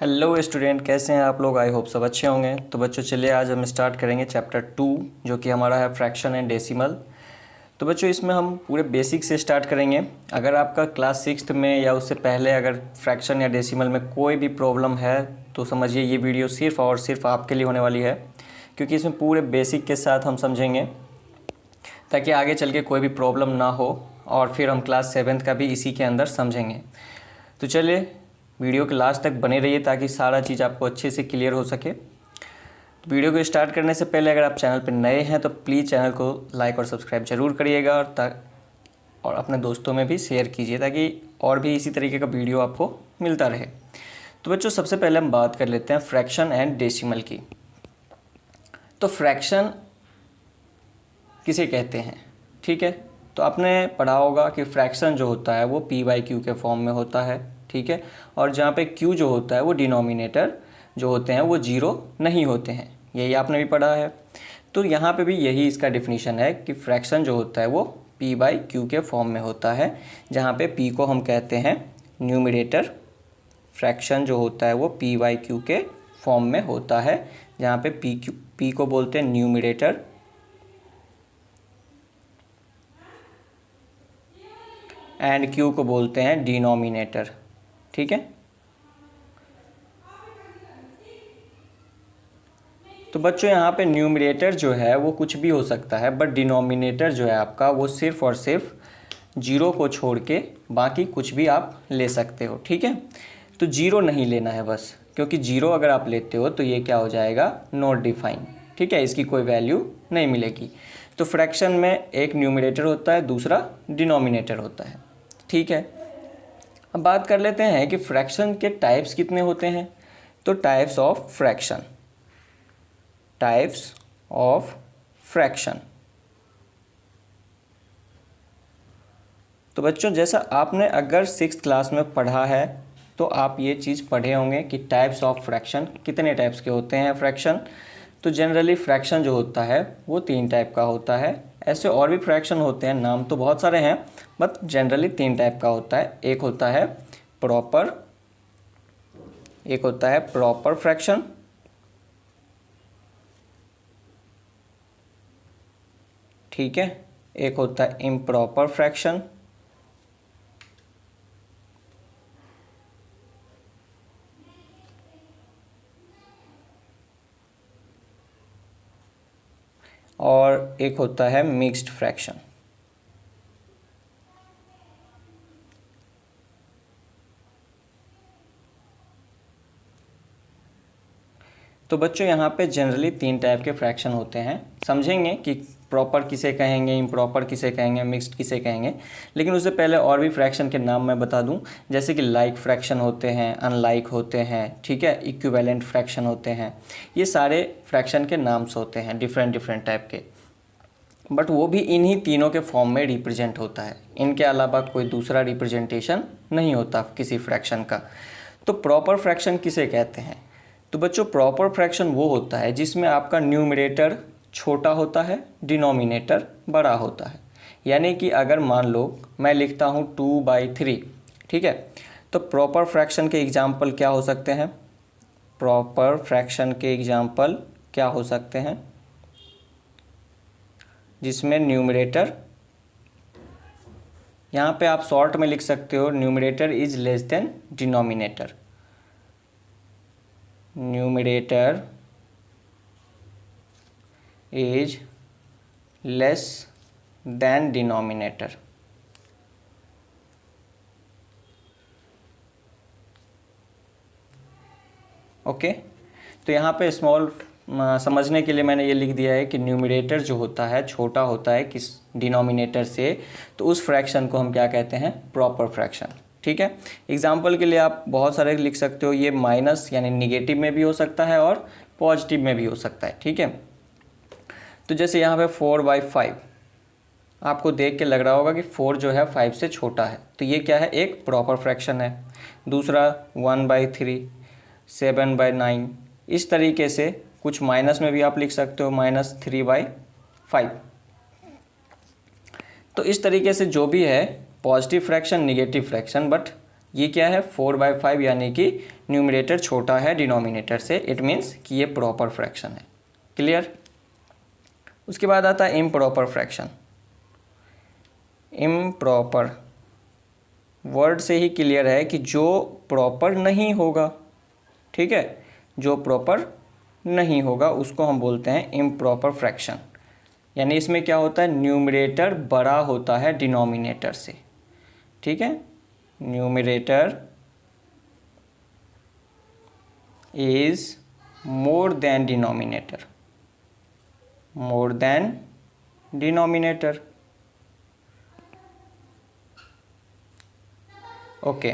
Hello student, कैसे हैं आप लोग। आई होप सब अच्छे होंगे। तो बच्चों चलिए आज हम स्टार्ट करेंगे चैप्टर 2 जो कि हमारा है फ्रैक्शन एंड डेसिमल। तो बच्चों इसमें हम पूरे बेसिक से स्टार्ट करेंगे। अगर आपका क्लास 6th में या उससे पहले अगर फ्रैक्शन या डेसिमल में कोई भी प्रॉब्लम है तो समझिए ये वीडियो सिर्फ और सिर्फ आपके लिए होने वाली है, क्योंकि इसमें पूरे बेसिक के साथ हम समझेंगे ताकि आगे चल के कोई भी प्रॉब्लम ना हो और फिर हम क्लास 7th का भी इसी के अंदर समझेंगे। तो चलिए वीडियो के लास्ट तक बने रहिए ताकि सारा चीज़ आपको अच्छे से क्लियर हो सके। तो वीडियो को स्टार्ट करने से पहले अगर आप चैनल पर नए हैं तो प्लीज़ चैनल को लाइक और सब्सक्राइब जरूर करिएगा और अपने दोस्तों में भी शेयर कीजिए ताकि और भी इसी तरीके का वीडियो आपको मिलता रहे। तो बच्चों सबसे पहले हम बात कर लेते हैं फ्रैक्शन एंड डेसिमल की। तो फ्रैक्शन किसे कहते हैं, ठीक है। तो आपने पढ़ा होगा कि फ्रैक्शन जो होता है वो p/q के फॉर्म में होता है, ठीक है। और जहाँ पे q जो होता है वो डिनोमिनेटर जो होते हैं वो 0 नहीं होते हैं, यही आपने भी पढ़ा है। तो यहाँ पे भी यही इसका डिफिनीशन है कि फ्रैक्शन जो होता है वो p/q के फॉर्म में होता है, जहाँ पे p को हम कहते हैं न्यूमरेटर। फ्रैक्शन जो होता है वो p/q के फॉर्म में होता है, जहाँ पे p को बोलते हैं न्यूमरेटर एंड q को बोलते हैं डिनोमिनेटर, ठीक है। तो बच्चों यहाँ पे न्यूमरेटर जो है वो कुछ भी हो सकता है, बट डिनोमिनेटर जो है आपका वो सिर्फ और सिर्फ 0 को छोड़ के बाकी कुछ भी आप ले सकते हो, ठीक है। तो 0 नहीं लेना है बस, क्योंकि 0 अगर आप लेते हो तो ये क्या हो जाएगा, नॉट डिफाइन, ठीक है, इसकी कोई वैल्यू नहीं मिलेगी। तो फ्रैक्शन में एक न्यूमरेटर होता है, दूसरा डिनोमिनेटर होता है, ठीक है। अब बात कर लेते हैं कि फ्रैक्शन के टाइप्स कितने होते हैं। तो types of fraction, types of fraction. तो बच्चों जैसा आपने अगर 6th क्लास में पढ़ा है तो आप ये चीज़ पढ़े होंगे कि टाइप्स ऑफ फ्रैक्शन कितने टाइप्स के होते हैं फ्रैक्शन। तो जनरली फ्रैक्शन जो होता है वो 3 टाइप का होता है। ऐसे और भी फ्रैक्शन होते हैं, नाम तो बहुत सारे हैं, बट जनरली 3 टाइप का होता है। एक होता है प्रॉपर फ्रैक्शन, ठीक है। एक होता है इम्प्रॉपर फ्रैक्शन, और एक होता है मिक्स्ड फ्रैक्शन। तो बच्चों यहाँ पे जनरली 3 टाइप के फ्रैक्शन होते हैं। समझेंगे कि प्रॉपर किसे कहेंगे, इम्प्रॉपर किसे कहेंगे, मिक्स्ड किसे कहेंगे, लेकिन उससे पहले और भी फ्रैक्शन के नाम मैं बता दूं, जैसे कि लाइक फ्रैक्शन होते हैं, अनलाइक होते हैं, ठीक है, इक्विवेलेंट फ्रैक्शन होते हैं। ये सारे फ्रैक्शन के नाम्स होते हैं डिफरेंट डिफरेंट टाइप के, बट वो भी इन्हीं तीनों के फॉर्म में रिप्रेजेंट होता है। इनके अलावा कोई दूसरा रिप्रेजेंटेशन नहीं होता किसी फ्रैक्शन का। तो प्रॉपर फ्रैक्शन किसे कहते हैं। तो बच्चों प्रॉपर फ्रैक्शन वो होता है जिसमें आपका न्यूमरेटर छोटा होता है, डिनोमिनेटर बड़ा होता है। यानी कि अगर मान लो मैं लिखता हूँ 2/3, ठीक है। तो प्रॉपर फ्रैक्शन के एग्जाम्पल क्या हो सकते हैं, प्रॉपर फ्रैक्शन के एग्जाम्पल क्या हो सकते हैं, जिसमें न्यूमरेटर, यहाँ पे आप शॉर्ट में लिख सकते हो numerator is less than denominator. Numerator is less than denominator. Okay, तो यहाँ पे स्मॉल समझने के लिए मैंने ये लिख दिया है कि न्यूमरेटर जो होता है छोटा होता है किस डिनोमिनेटर से, तो उस फ्रैक्शन को हम क्या कहते हैं, प्रॉपर फ्रैक्शन, ठीक है। एग्जाम्पल के लिए आप बहुत सारे लिख सकते हो, ये माइनस यानी निगेटिव में भी हो सकता है और पॉजिटिव में भी हो सकता है, ठीक है। तो जैसे यहाँ पे 4/5 आपको देख के लग रहा होगा कि 4 जो है 5 से छोटा है, तो ये क्या है, एक प्रॉपर फ्रैक्शन है। दूसरा 1/3, 7/9, इस तरीके से कुछ माइनस में भी आप लिख सकते हो, -3/5। तो इस तरीके से जो भी है positive fraction, negative fraction, but ये क्या है 4/5, यानी कि न्यूमरेटर छोटा है डिनोमिनेटर से, इट मीन्स कि ये प्रॉपर फ्रैक्शन है। क्लियर। उसके बाद आता है इम्प्रॉपर फ्रैक्शन। इम्प्रॉपर वर्ड से ही क्लियर है कि जो प्रॉपर नहीं होगा, ठीक है, जो प्रॉपर नहीं होगा उसको हम बोलते हैं इम्प्रॉपर फ्रैक्शन। यानी इसमें क्या होता है, न्यूमरेटर बड़ा होता है डिनोमिनेटर से, ठीक है, numerator is more than denominator, more than denominator. Okay,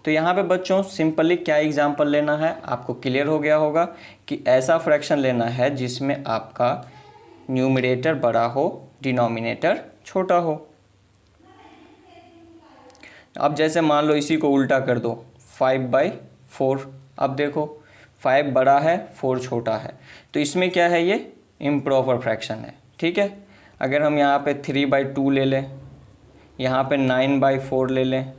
तो यहाँ पे बच्चों सिंपली क्या एग्जांपल लेना है, आपको क्लियर हो गया होगा कि ऐसा फ्रैक्शन लेना है जिसमें आपका न्यूमरेटर बड़ा हो, डिनोमिनेटर छोटा हो। अब जैसे मान लो इसी को उल्टा कर दो, 5/4। अब देखो 5 बड़ा है 4 छोटा है, तो इसमें क्या है, ये इम्प्रॉपर फ्रैक्शन है, ठीक है। अगर हम यहाँ पे 3/2 ले लें, यहाँ पे 9/4 ले लें,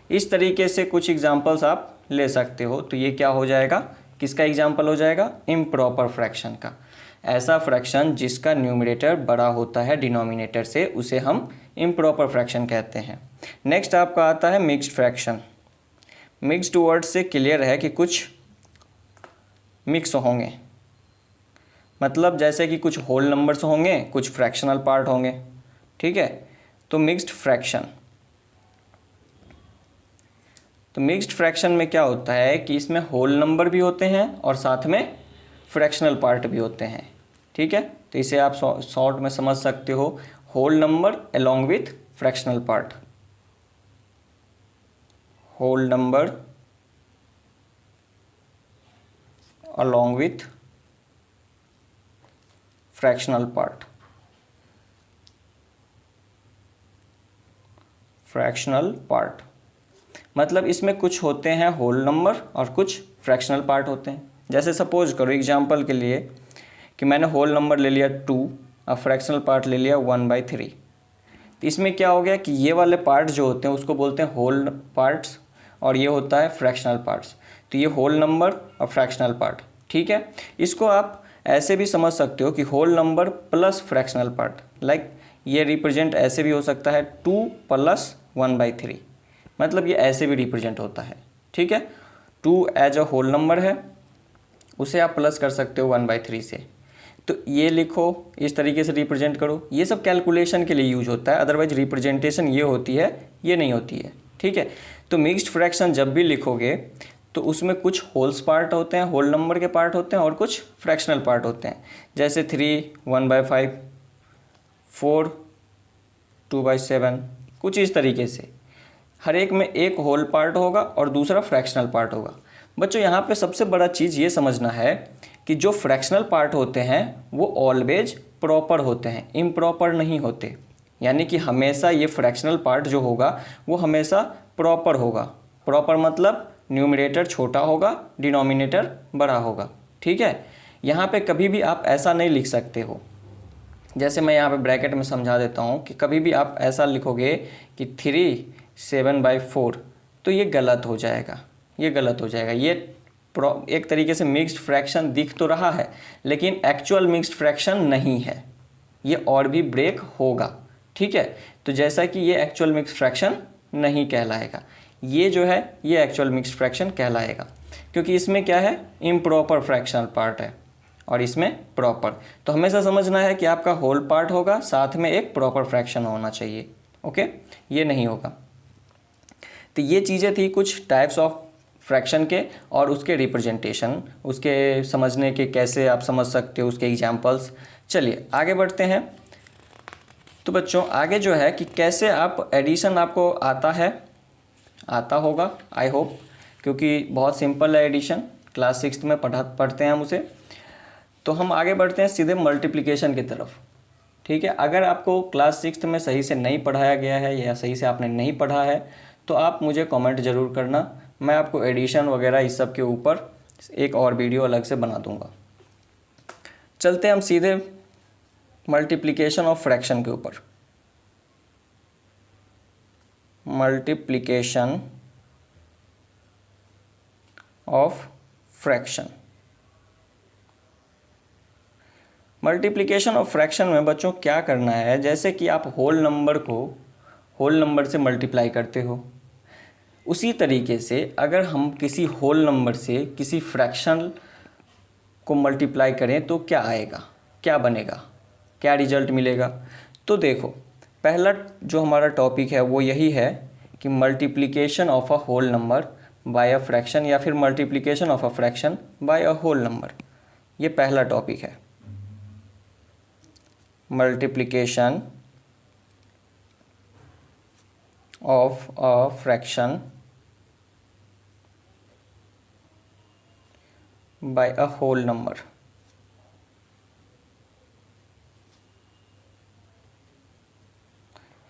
इस तरीके से कुछ एग्जांपल्स आप ले सकते हो। तो ये क्या हो जाएगा, किसका एग्जांपल हो जाएगा, इम्प्रॉपर फ्रैक्शन का। ऐसा फ्रैक्शन जिसका न्यूमरेटर बड़ा होता है डिनोमिनेटर से, उसे हम इम्प्रॉपर फ्रैक्शन कहते हैं। नेक्स्ट आपका आता है मिक्स्ड फ्रैक्शन। मिक्स्ड वर्ड से क्लियर है कि कुछ मिक्स होंगे, मतलब जैसे कि कुछ होल नंबर्स होंगे, कुछ फ्रैक्शनल पार्ट होंगे, ठीक है। तो मिक्स्ड फ्रैक्शन, तो मिक्स्ड फ्रैक्शन में क्या होता है कि इसमें होल नंबर भी होते हैं और साथ में फ्रैक्शनल पार्ट भी होते हैं, ठीक है। तो इसे आप शॉर्ट में समझ सकते हो, whole number along with fractional part, whole number along with fractional part, fractional part मतलब इसमें कुछ होते हैं होल नंबर और कुछ फ्रैक्शनल पार्ट होते हैं। जैसे सपोज करो एग्जांपल के लिए कि मैंने होल नंबर ले लिया 2 और फ्रैक्शनल पार्ट ले लिया 1/3। तो इसमें क्या हो गया कि ये वाले पार्ट जो होते हैं उसको बोलते हैं होल पार्ट्स और ये होता है फ्रैक्शनल पार्ट्स। तो ये होल नंबर और फ्रैक्शनल पार्ट, ठीक है। इसको आप ऐसे भी समझ सकते हो कि whole number plus fractional part, like ये रिप्रेजेंट ऐसे भी हो सकता है 2 + 1/3, मतलब ये ऐसे भी रिप्रेजेंट होता है, ठीक है। 2 एज अ होल नंबर है, उसे आप प्लस कर सकते हो 1/3 से। तो ये लिखो, इस तरीके से रिप्रेजेंट करो। ये सब कैलकुलेशन के लिए यूज होता है, अदरवाइज रिप्रेजेंटेशन ये होती है, ये नहीं होती है, ठीक है। तो मिक्स्ड फ्रैक्शन जब भी लिखोगे तो उसमें कुछ होल्स पार्ट होते हैं, होल नंबर के पार्ट होते हैं और कुछ फ्रैक्शनल पार्ट होते हैं। जैसे 3 1/5, 4 2/7, कुछ इस तरीके से हर एक में एक होल पार्ट होगा और दूसरा फ्रैक्शनल पार्ट होगा। बच्चों यहाँ पे सबसे बड़ा चीज़ ये समझना है कि जो फ्रैक्शनल पार्ट होते हैं वो ऑलवेज प्रॉपर होते हैं, इम्प्रॉपर नहीं होते। यानी कि हमेशा ये फ्रैक्शनल पार्ट जो होगा वो हमेशा प्रॉपर होगा। प्रॉपर मतलब न्यूमरेटर छोटा होगा, डिनोमिनेटर बड़ा होगा, ठीक है। यहाँ पे कभी भी आप ऐसा नहीं लिख सकते हो, जैसे मैं यहाँ पे ब्रैकेट में समझा देता हूँ कि कभी भी आप ऐसा लिखोगे कि 3/7/4, तो ये गलत हो जाएगा, ये गलत हो जाएगा। ये एक तरीके से मिक्स्ड फ्रैक्शन दिख तो रहा है लेकिन एक्चुअल मिक्स्ड फ्रैक्शन नहीं है, ये और भी ब्रेक होगा, ठीक है। तो जैसा कि ये एक्चुअल मिक्स्ड फ्रैक्शन नहीं कहलाएगा, ये जो है ये एक्चुअल मिक्स्ड फ्रैक्शन कहलाएगा, क्योंकि इसमें क्या है, इम्प्रॉपर फ्रैक्शनल पार्ट है और इसमें प्रॉपर। तो हमेशा समझना है कि आपका होल पार्ट होगा, साथ में एक प्रॉपर फ्रैक्शन होना चाहिए, ओके, ये नहीं होगा। तो ये चीज़ें थी कुछ टाइप्स ऑफ फ्रैक्शन के और उसके रिप्रेजेंटेशन, उसके समझने के कैसे आप समझ सकते हो, उसके एग्जांपल्स। चलिए आगे बढ़ते हैं। तो बच्चों आगे जो है कि कैसे आप एडिशन आपको आता होगा आई होप, क्योंकि बहुत सिंपल है एडिशन, क्लास 6 में पढ़ते हैं हम उसे। तो हम आगे बढ़ते हैं सीधे मल्टीप्लिकेशन की तरफ, ठीक है। अगर आपको क्लास 6 में सही से नहीं पढ़ाया गया है या सही से आपने नहीं पढ़ा है तो आप मुझे कमेंट ज़रूर करना, मैं आपको एडिशन वगैरह इस सब के ऊपर एक और वीडियो अलग से बना दूंगा। चलते हैं हम सीधे मल्टीप्लिकेशन ऑफ फ्रैक्शन के ऊपर। Multiplication of fraction. Multiplication of fraction में बच्चों क्या करना है, जैसे कि आप होल नंबर को होल नंबर से मल्टीप्लाई करते हो, उसी तरीके से अगर हम किसी होल नंबर से किसी फ्रैक्शन को मल्टीप्लाई करें तो क्या आएगा, क्या बनेगा, क्या रिजल्ट मिलेगा। तो देखो, पहला जो हमारा टॉपिक है वो यही है कि multiplication of a whole number by a fraction, या फिर multiplication of a fraction by a whole number. ये पहला टॉपिक है, multiplication of a fraction by a whole number.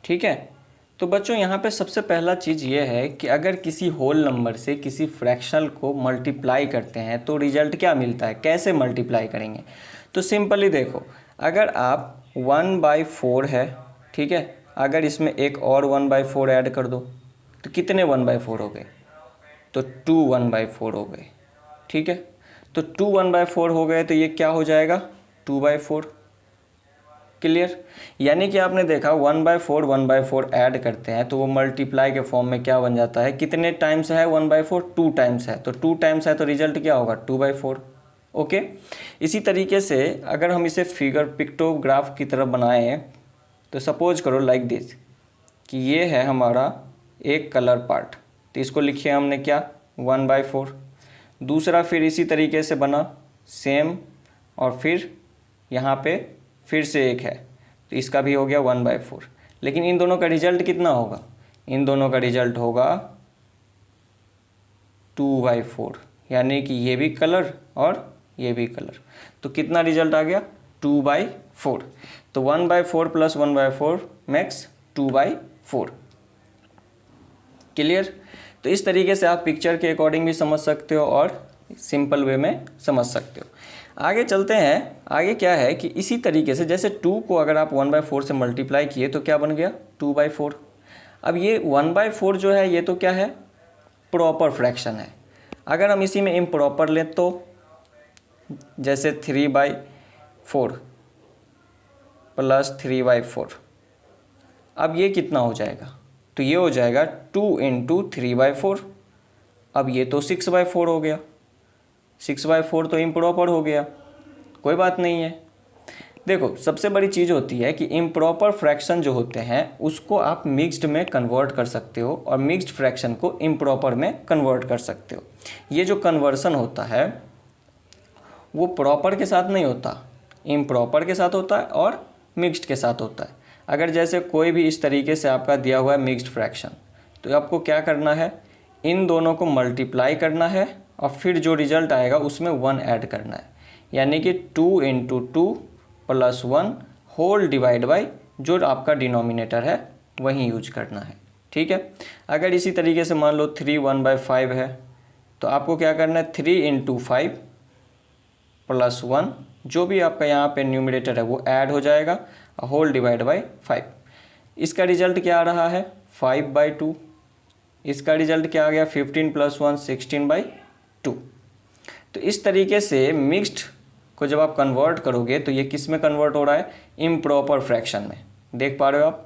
ठीक है, तो बच्चों यहाँ पे सबसे पहला चीज़ ये है कि अगर किसी होल नंबर से किसी फ्रैक्शन को मल्टीप्लाई करते हैं तो रिजल्ट क्या मिलता है, कैसे मल्टीप्लाई करेंगे। तो सिंपली देखो, अगर आप 1/4 है, ठीक है, अगर इसमें एक और 1/4 ऐड कर दो तो कितने 1/4 हो गए, तो 2 1/4 हो गए। ठीक है, तो 2 1/4 हो गए तो ये क्या हो जाएगा, 2/4। क्लियर, यानी कि आपने देखा 1/4 1/4 ऐड करते हैं तो वो मल्टीप्लाई के फॉर्म में क्या बन जाता है, कितने टाइम्स है 1/4, 2 टाइम्स है, तो 2 टाइम्स है तो रिजल्ट क्या होगा, 2/4। ओके, इसी तरीके से अगर हम इसे फिगर पिक्टोग्राफ की तरफ बनाएं तो सपोज करो लाइक दिस कि ये है हमारा एक कलर पार्ट, तो इसको लिखिए हमने क्या, 1/4। दूसरा फिर इसी तरीके से बना सेम, और फिर यहाँ पे फिर से एक है तो इसका भी हो गया 1/4। लेकिन इन दोनों का रिजल्ट कितना होगा, इन दोनों का रिजल्ट होगा 2/4, यानी कि ये भी कलर और ये भी कलर, तो कितना रिजल्ट आ गया, 2/4। तो 1/4 प्लस 1/4 मैक्स 2/4। क्लियर, तो इस तरीके से आप पिक्चर के अकॉर्डिंग भी समझ सकते हो और सिंपल वे में समझ सकते हो। आगे चलते हैं, आगे क्या है कि इसी तरीके से जैसे 2 को अगर आप 1/4 से मल्टीप्लाई किए तो क्या बन गया, 2/4। अब ये 1/4 जो है ये तो क्या है, प्रॉपर फ्रैक्शन है। अगर हम इसी में इम्प्रॉपर लें तो जैसे 3/4 प्लस 3/4, अब ये कितना हो जाएगा, तो ये हो जाएगा 2 × 3/4। अब ये तो 6/4 हो गया, 6/4 तो इम्प्रॉपर हो गया, कोई बात नहीं है। देखो, सबसे बड़ी चीज़ होती है कि इम्प्रॉपर फ्रैक्शन जो होते हैं उसको आप मिक्स्ड में कन्वर्ट कर सकते हो और मिक्स्ड फ्रैक्शन को इम्प्रॉपर में कन्वर्ट कर सकते हो। ये जो कन्वर्सन होता है वो प्रॉपर के साथ नहीं होता, इम्प्रॉपर के साथ होता है और मिक्स्ड के साथ होता है। अगर जैसे कोई भी इस तरीके से आपका दिया हुआ है मिक्स्ड फ्रैक्शन, तो आपको क्या करना है, इन दोनों को मल्टीप्लाई करना है और फिर जो रिजल्ट आएगा उसमें 1 ऐड करना है, यानी कि 2 × 2 प्लस 1 होल डिवाइड बाई जो आपका डिनोमिनेटर है वही यूज करना है। ठीक है, अगर इसी तरीके से मान लो 3 1/5 है तो आपको क्या करना है, 3 × 5 प्लस 1 जो भी आपका यहाँ पे न्यूमरेटर है वो ऐड हो जाएगा, होल डिवाइड बाई 5। इसका रिजल्ट क्या आ रहा है, 5/2। इसका रिजल्ट क्या आ गया, 15 + 1 16/2। तो इस तरीके से मिक्स्ड को जब आप कन्वर्ट करोगे तो ये किस में कन्वर्ट हो रहा है, इम्प्रॉपर फ्रैक्शन में। देख पा रहे हो आप।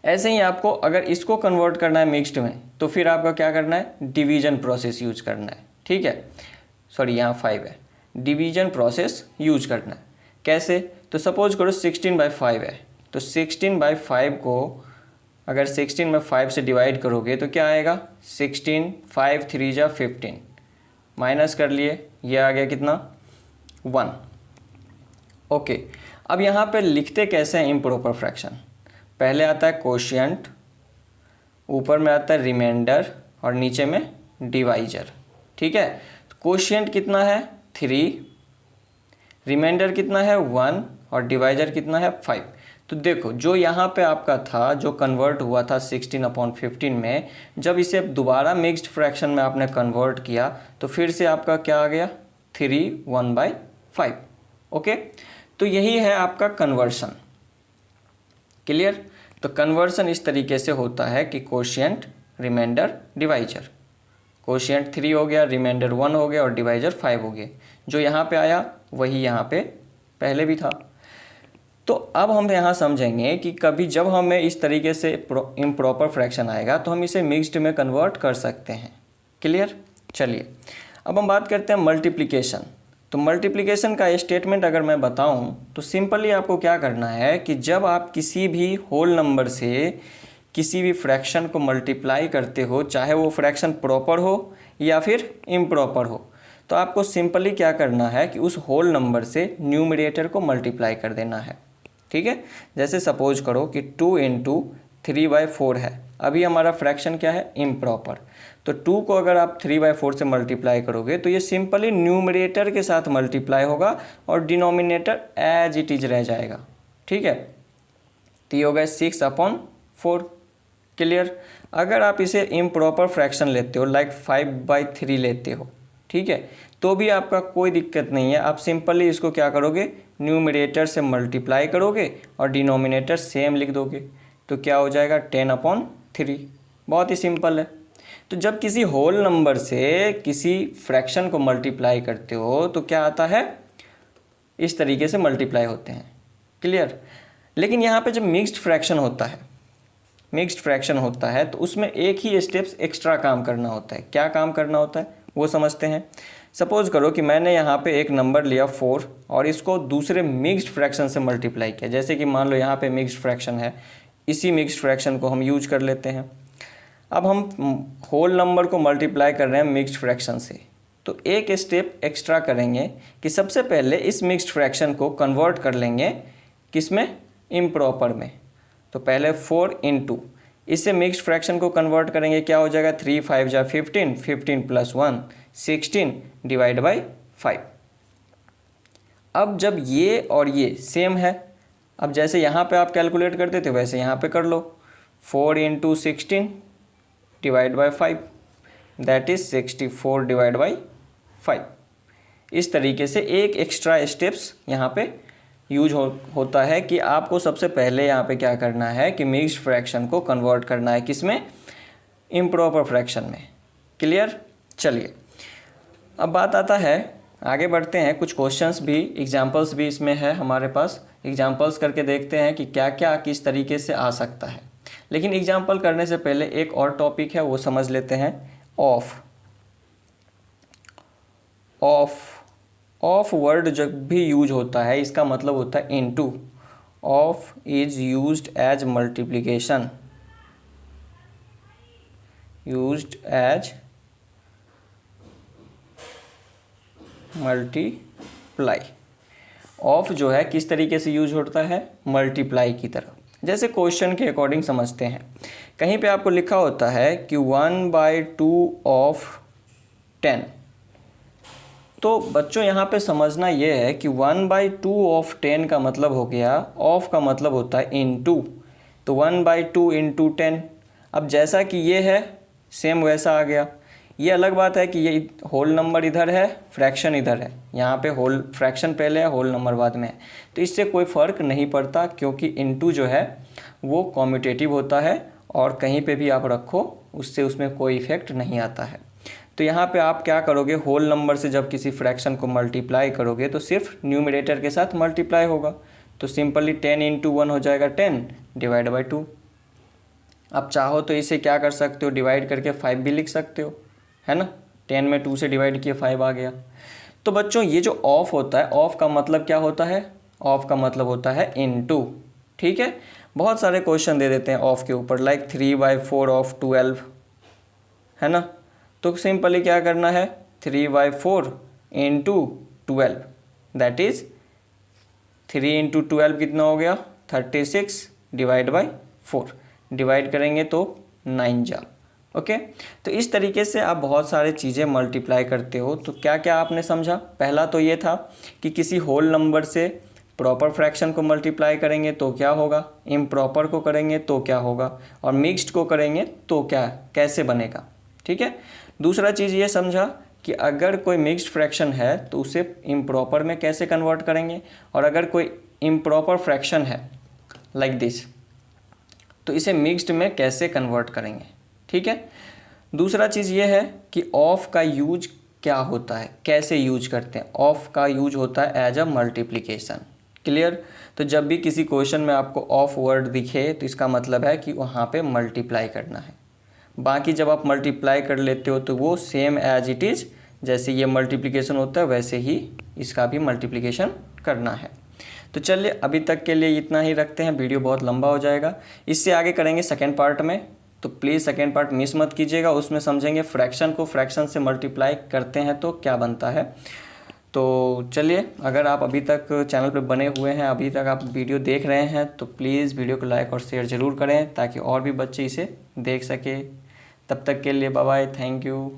ऐसे ही आपको अगर इसको कन्वर्ट करना है मिक्स्ड में तो फिर आपका क्या करना है, डिवीजन प्रोसेस यूज करना है। ठीक है, सॉरी यहाँ 5 है, डिवीजन प्रोसेस यूज करना है। कैसे, तो सपोज करो 16/5 है, तो 16/5 को अगर 16 में 5 से डिवाइड करोगे तो क्या आएगा, 16, 5 3 जा 15, माइनस कर लिए, ये आ गया कितना, 1। ओके, अब यहाँ पे लिखते कैसे हैं इम्प्रॉपर फ्रैक्शन, पहले आता है कोशिएंट, ऊपर में आता है रिमाइंडर और नीचे में डिवाइजर। ठीक है, कोशिएंट कितना है, 3, रिमाइंडर कितना है, 1 और डिवाइजर कितना है, 5। तो देखो जो यहाँ पे आपका था, जो कन्वर्ट हुआ था 16/15 में, जब इसे दोबारा मिक्स्ड फ्रैक्शन में आपने कन्वर्ट किया तो फिर से आपका क्या आ गया, 3 1/5। ओके, तो यही है आपका कन्वर्सन। क्लियर, तो कन्वर्सन इस तरीके से होता है कि कोशिएंट, रिमाइंडर, डिवाइजर, कोशिएंट 3 हो गया, रिमाइंडर 1 हो गया और डिवाइजर 5 हो गया। जो यहाँ पे आया वही यहाँ पे पहले भी था। तो अब हम यहाँ समझेंगे कि कभी जब हमें इस तरीके से इम्प्रॉपर फ्रैक्शन आएगा तो हम इसे मिक्स्ड में कन्वर्ट कर सकते हैं। क्लियर? चलिए अब हम बात करते हैं मल्टीप्लिकेशन। तो मल्टीप्लिकेशन का स्टेटमेंट अगर मैं बताऊं तो सिंपली आपको क्या करना है कि जब आप किसी भी होल नंबर से किसी भी फ्रैक्शन को मल्टीप्लाई करते हो, चाहे वो फ्रैक्शन प्रॉपर हो या फिर इम्प्रॉपर हो, तो आपको सिंपली क्या करना है कि उस होल नंबर से न्यूमरेटर को मल्टीप्लाई कर देना है। ठीक है? जैसे सपोज करो कि 2 × 3/4 है। अभी हमारा फ्रैक्शन क्या है? इम्प्रॉपर। तो 2 को अगर आप 3/4 से मल्टीप्लाई करोगे तो ये सिंपली न्यूमरेटर के साथ मल्टीप्लाई होगा और डिनोमिनेटर एज इट इज रह जाएगा। ठीक है? तो ये हो गया 6/4। क्लियर? अगर आप इसे इम्प्रॉपर फ्रैक्शन लेते हो, लाइक 5/3 लेते हो, ठीक है, तो भी आपका कोई दिक्कत नहीं है। आप सिंपली इसको क्या करोगे? न्यूमरेटर से मल्टीप्लाई करोगे और डिनोमिनेटर सेम लिख दोगे, तो क्या हो जाएगा? 10/3। बहुत ही सिंपल है। तो जब किसी होल नंबर से किसी फ्रैक्शन को मल्टीप्लाई करते हो तो क्या आता है? इस तरीके से मल्टीप्लाई होते हैं। क्लियर? लेकिन यहाँ पे जब मिक्स्ड फ्रैक्शन होता है तो उसमें एक ही स्टेप्स एक्स्ट्रा काम करना होता है। क्या काम करना होता है वो समझते हैं। सपोज करो कि मैंने यहाँ पे एक नंबर लिया 4 और इसको दूसरे मिक्स्ड फ्रैक्शन से मल्टीप्लाई किया। जैसे कि मान लो यहाँ पे मिक्स्ड फ्रैक्शन है, इसी मिक्स्ड फ्रैक्शन को हम यूज कर लेते हैं। अब हम होल नंबर को मल्टीप्लाई कर रहे हैं मिक्स्ड फ्रैक्शन से, तो एक स्टेप एक्स्ट्रा करेंगे कि सबसे पहले इस मिक्स्ड फ्रैक्शन को कन्वर्ट कर लेंगे किसमें? इम्प्रॉपर में। तो पहले 4 × इससे मिक्स्ड फ्रैक्शन को कन्वर्ट करेंगे, क्या हो जाएगा? 3 × 5 = 15, 15 + 1 16 /5। अब जब ये और ये सेम है, अब जैसे यहाँ पे आप कैलकुलेट करते थे वैसे यहाँ पे कर लो। 4 × 16 /5 दैट इज 64 /5। इस तरीके से एक एक्स्ट्रा स्टेप्स यहाँ पे यूज होता है कि आपको सबसे पहले यहाँ पे क्या करना है कि मिक्स्ड फ्रैक्शन को कन्वर्ट करना है किसमें? इम्प्रॉपर फ्रैक्शन में। क्लियर? चलिए अब बात आता है, आगे बढ़ते हैं। कुछ क्वेश्चंस भी, एग्जांपल्स भी इसमें है हमारे पास। एग्जांपल्स करके देखते हैं कि क्या क्या किस तरीके से आ सकता है। लेकिन एग्जांपल करने से पहले एक और टॉपिक है वो समझ लेते हैं। ऑफ वर्ड जब भी यूज होता है इसका मतलब होता है into. Of is used as multiplication, used as multiply. Of जो है किस तरीके से यूज होता है? मल्टीप्लाई की तरह। जैसे क्वेश्चन के अकॉर्डिंग समझते हैं। कहीं पे आपको लिखा होता है कि 1/2 ऑफ 10। तो बच्चों यहाँ पे समझना ये है कि 1/2 ऑफ 10 का मतलब हो गया, ऑफ का मतलब होता है इनटू, तो 1/2 × 10। अब जैसा कि ये है सेम वैसा आ गया। ये अलग बात है कि ये होल नंबर इधर है, फ्रैक्शन इधर है। यहाँ पे होल फ्रैक्शन पहले है, होल नंबर बाद में है, तो इससे कोई फ़र्क नहीं पड़ता क्योंकि इनटू जो है वो कॉम्यूटेटिव होता है और कहीं पे भी आप रखो उससे उसमें कोई इफेक्ट नहीं आता है। तो यहाँ पे आप क्या करोगे? होल नंबर से जब किसी फ्रैक्शन को मल्टीप्लाई करोगे तो सिर्फ न्यूमरेटर के साथ मल्टीप्लाई होगा। तो सिंपली 10 × 1 हो जाएगा 10 /2। आप चाहो तो इसे क्या कर सकते हो? डिवाइड करके 5 भी लिख सकते हो, है ना? 10 में 2 से डिवाइड किए 5 आ गया। तो बच्चों ये जो ऑफ होता है, ऑफ का मतलब क्या होता है? ऑफ का मतलब होता है इनटू। ठीक है? बहुत सारे क्वेश्चन दे देते हैं ऑफ के ऊपर, लाइक 3/4 ऑफ 12, है ना? तो सिंपली क्या करना है? 3/4 × 12 दैट इज 3 × 12 कितना हो गया? 36 /4। डिवाइड करेंगे तो 9 जा। ओके? तो इस तरीके से आप बहुत सारे चीज़ें मल्टीप्लाई करते हो। तो क्या क्या आपने समझा? पहला तो ये था कि किसी होल नंबर से प्रॉपर फ्रैक्शन को मल्टीप्लाई करेंगे तो क्या होगा, इम्प्रॉपर को करेंगे तो क्या होगा, और मिक्स्ड को करेंगे तो क्या कैसे बनेगा। ठीक है? दूसरा चीज़ ये समझा कि अगर कोई मिक्स्ड फ्रैक्शन है तो उसे इम्प्रॉपर में कैसे कन्वर्ट करेंगे, और अगर कोई इम्प्रॉपर फ्रैक्शन है लाइक दिस तो इसे मिक्स्ड में कैसे कन्वर्ट करेंगे। ठीक है? दूसरा चीज़ ये है कि ऑफ का यूज क्या होता है, कैसे यूज करते हैं। ऑफ का यूज होता है एज अ मल्टीप्लिकेशन। क्लियर। तो जब भी किसी क्वेश्चन में आपको ऑफ वर्ड दिखे तो इसका मतलब है कि वहाँ पे मल्टीप्लाई करना है। बाकी जब आप मल्टीप्लाई कर लेते हो तो वो सेम एज इट इज़, जैसे ये मल्टीप्लिकेशन होता है वैसे ही इसका भी मल्टीप्लिकेशन करना है। तो चलिए अभी तक के लिए इतना ही रखते हैं, वीडियो बहुत लंबा हो जाएगा। इससे आगे करेंगे सेकेंड पार्ट में, तो प्लीज़ सेकेंड पार्ट मिस मत कीजिएगा। उसमें समझेंगे फ्रैक्शन को फ्रैक्शन से मल्टीप्लाई करते हैं तो क्या बनता है। तो चलिए, अगर आप अभी तक चैनल पर बने हुए हैं, अभी तक आप वीडियो देख रहे हैं, तो प्लीज़ वीडियो को लाइक और शेयर ज़रूर करें ताकि और भी बच्चे इसे देख सके। तब तक के लिए बाय बाय, थैंक यू।